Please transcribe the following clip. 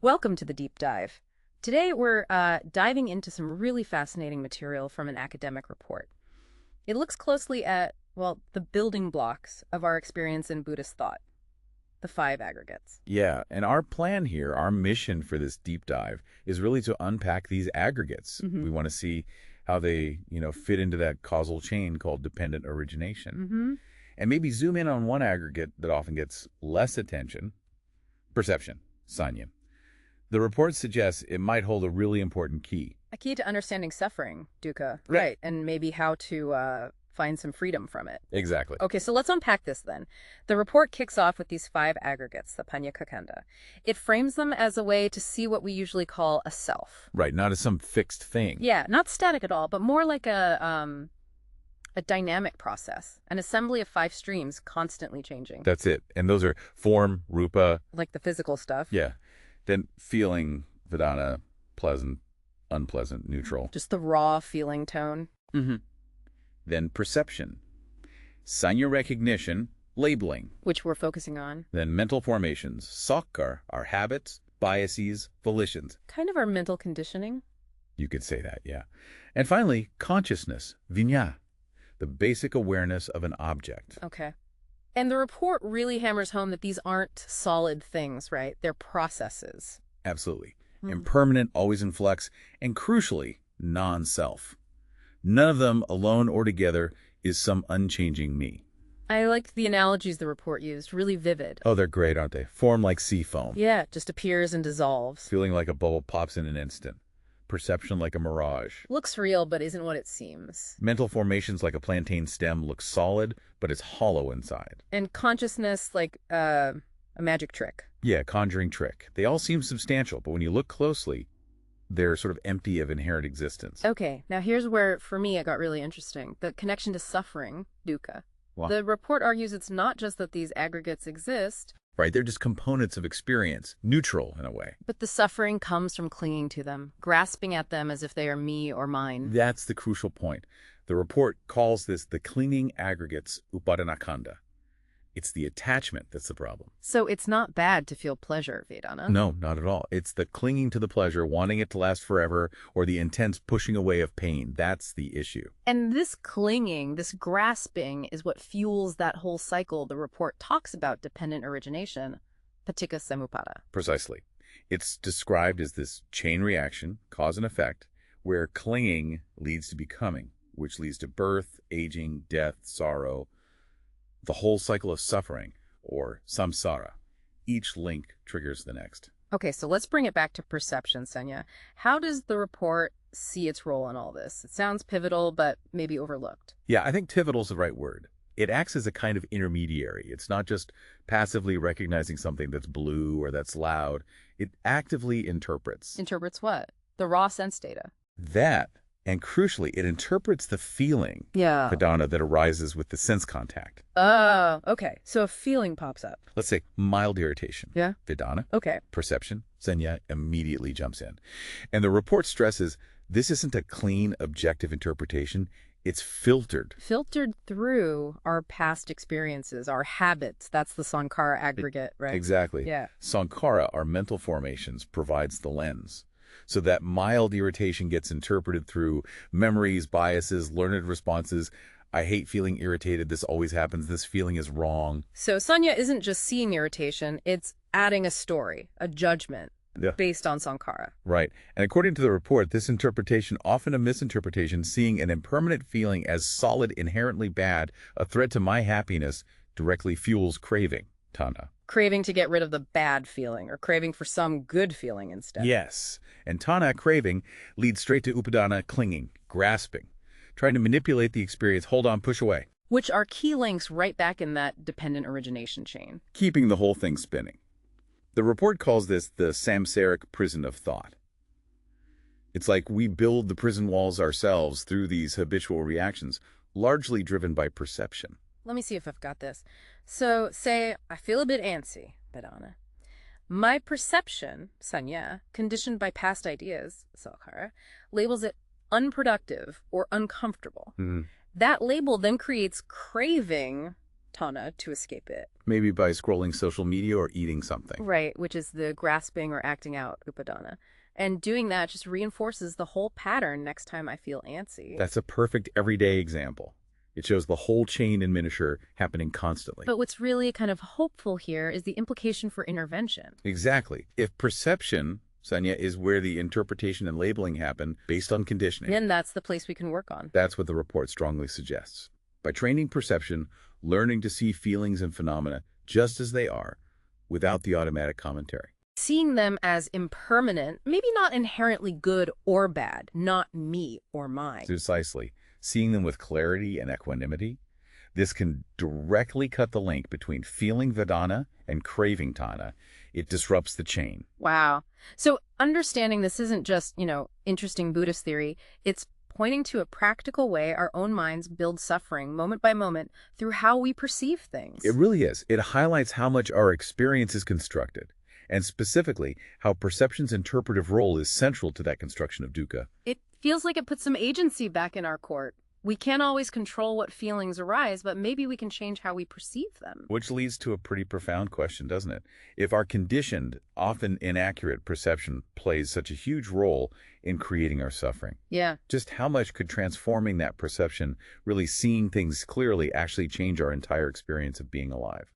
Welcome to the deep dive. Today we're diving into some really fascinating material from an academic report. It looks closely at, well, the building blocks of our experience in Buddhist thought, the five aggregates. Yeah, and our plan here, our mission for this deep dive is really to unpack these aggregates. We want to see how they, fit into that causal chain called dependent origination. And maybe zoom in on one aggregate that often gets less attention, perception, sanya. The report suggests it might hold a really important key. A key to understanding suffering, dukkha. Right. And maybe how to find some freedom from it. Exactly. Okay, so let's unpack this then. The report kicks off with these five aggregates, the Panyakakanda. It frames them as a way to see what we usually call a self. Right, not as some fixed thing. Yeah, not static at all, but more like a dynamic process, an assembly of five streams constantly changing. That's it. And those are form, rupa. Like the physical stuff. Yeah. Then feeling, vedana, pleasant, unpleasant, neutral. Just the raw feeling tone. Then perception, sanya recognition, labeling. Which we're focusing on. Then mental formations, sakkar, our habits, biases, volitions. Kind of our mental conditioning. You could say that, yeah. And finally, consciousness, vinya, the basic awareness of an object. Okay. And the report really hammers home that these aren't solid things, right? They're processes. Absolutely. Impermanent, always in flux, and crucially, non-self. None of them, alone or together, is some unchanging me. I liked the analogies the report used, really vivid. Oh, they're great, aren't they? Form like sea foam. Yeah, just appears and dissolves. Feeling like a bubble pops in an instant. Perception like a mirage. Looks real, but isn't what it seems. Mental formations like a plantain stem look solid, but it's hollow inside. And consciousness like a magic trick. Yeah, conjuring trick. They all seem substantial, but when you look closely, they're sort of empty of inherent existence. Okay, now here's where, for me, it got really interesting. The connection to suffering, dukkha. Wow. The report argues it's not just that these aggregates exist, Right, they're just components of experience, neutral in a way. but the suffering comes from clinging to them, grasping at them as if they are me or mine. That's the crucial point. The report calls this the clinging aggregates upadanakanda. It's the attachment that's the problem. So it's not bad to feel pleasure, Vedana. No, not at all. It's the clinging to the pleasure, wanting it to last forever, or the intense pushing away of pain. That's the issue. And this clinging, this grasping, is what fuels that whole cycle the report talks about dependent origination, paticca samuppada. Precisely. It's described as this chain reaction, cause and effect, where clinging leads to becoming, which leads to birth, aging, death, sorrow, the whole cycle of suffering, or samsara. Each link triggers the next. Okay, so let's bring it back to perception, Senya. How does the report see its role in all this? It sounds pivotal, but maybe overlooked. Yeah, I think pivotal is the right word. It acts as a kind of intermediary. It's not just passively recognizing something that's blue or that's loud. It actively interprets. Interprets what? The raw sense data. That, and crucially, it interprets the feeling, Yeah. vedana, that arises with the sense contact. Oh, okay. So a feeling pops up. Let's say mild irritation. Yeah. Vedana. Okay. Perception. Sanya immediately jumps in. And the report stresses this isn't a clean, objective interpretation. It's filtered. Filtered through our past experiences, our habits. That's the Sankara aggregate, right? Exactly. Yeah. Sankara, our mental formations, provides the lens. So that mild irritation gets interpreted through memories, biases, learned responses. I hate feeling irritated. This always happens. This feeling is wrong. So Sanya isn't just seeing irritation, it's adding a story, a judgment Yeah. based on Sankara. Right. And according to the report, this interpretation, often a misinterpretation, seeing an impermanent feeling as solid, inherently bad, a threat to my happiness, directly fuels craving, Tana. Craving to get rid of the bad feeling or craving for some good feeling instead. Yes. And Tana, craving, leads straight to upadana, clinging, grasping, trying to manipulate the experience, hold on, push away, Which are key links right back in that dependent origination chain. keeping the whole thing spinning. The report calls this the samsaric prison of thought. It's like we build the prison walls ourselves through these habitual reactions, largely driven by perception. Let me see if I've got this. So, say I feel a bit antsy, Vedana. My perception, sanya, conditioned by past ideas, sankara, labels it unproductive or uncomfortable. That label then creates craving tana to escape it. Maybe by scrolling social media or eating something. Right, which is the grasping or acting out upadana. And doing that just reinforces the whole pattern next time I feel antsy. That's a perfect everyday example. It shows the whole chain in miniature happening constantly. But what's really kind of hopeful here is the implication for intervention. Exactly. If perception, Sanya, is where the interpretation and labeling happen based on conditioning, Then that's the place we can work on. that's what the report strongly suggests. By training perception, learning to see feelings and phenomena just as they are, without the automatic commentary. Seeing them as impermanent, maybe not inherently good or bad, not me or mine. Precisely. Seeing them with clarity and equanimity, this can directly cut the link between feeling Vedana and craving Tana. It disrupts the chain. Wow. So understanding this isn't just, interesting Buddhist theory. It's pointing to a practical way our own minds build suffering moment by moment through how we perceive things. It really is. It highlights how much our experience is constructed, and specifically how perception's interpretive role is central to that construction of dukkha. It feels like it puts some agency back in our court. We can't always control what feelings arise, but maybe we can change how we perceive them. Which leads to a pretty profound question, doesn't it? If our conditioned, often inaccurate perception plays such a huge role in creating our suffering, Yeah. just how much could transforming that perception, really seeing things clearly, actually change our entire experience of being alive?